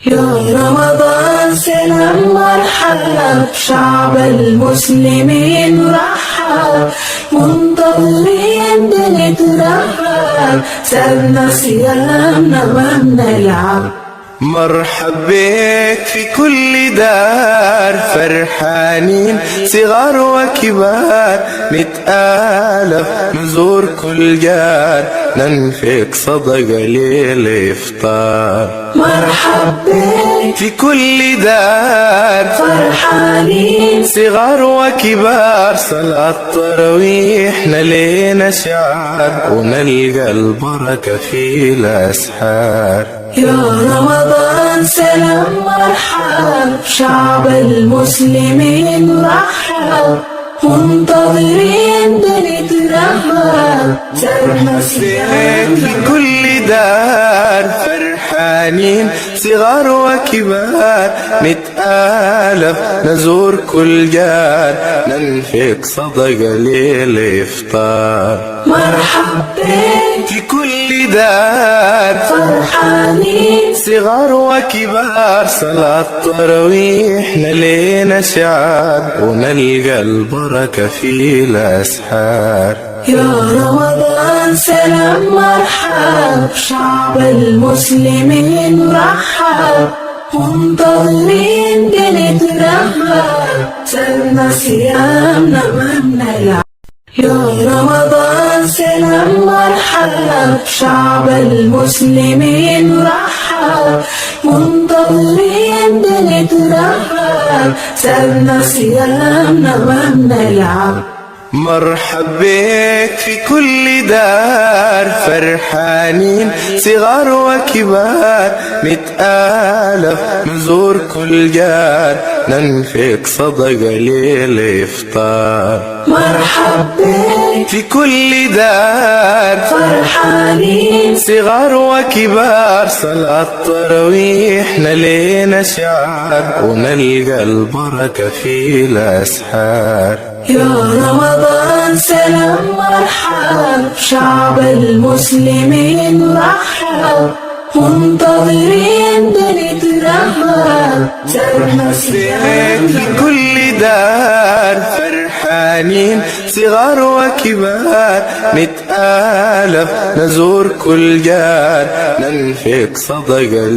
يا رمضان سلام مرحب، شعب المسلمين رحب، منتظرين بنترحب، سألنا صيامنا ما بنلعب. مرحب بك في كل دار، فرحانين صغار وكبار، نتآلف نزور كل جار، ننفق صدقة للإفطار. مرحب بك في كل دار، فرحانين صغار وكبار، صلاة تراويح نلينا شعار، ونلقى البركة في الأسحار. يا رمضان سلام مرحب، شعب المسلمين رحب، منتظرين بنترحب، سألنا صيام في كل دار، فرحانين صغار وكبار، نتآلف نزور كل جار، ننفق صدقة للإفطار. مرحب بك في كل دار، فرحانين صغار وكبار، صلاة تراويح نلينا شعار، ونلقى البركة في الأسحار. يا رمضان سلام مرحب، شعب المسلمين رحب، منتظرين بنترحب، سألنا صيامنا ما بنلعب. يا رمضان سلام مرحب، شعب المسلمين رحب، منتظرين بنترحب، سألنا صيامنا ما بنلعب. مرحب بك في كل دار، فرحانين صغار وكبار، نتآلف نزور كل جار، ننفق صدقة للإفطار. مرحب بك في كل دار، فرحانين صغار وكبار، صلاة تراويح نلينا شعار، ونلقى البركة في الأسحار. يا رمضان سلام مرحب، شعب المسلمين رحب، منتظرين بنترحب، سألنا صيام في كل دار، فرحانين صغار وكبار، نتآلف نزور كل جار، ننفق صدقة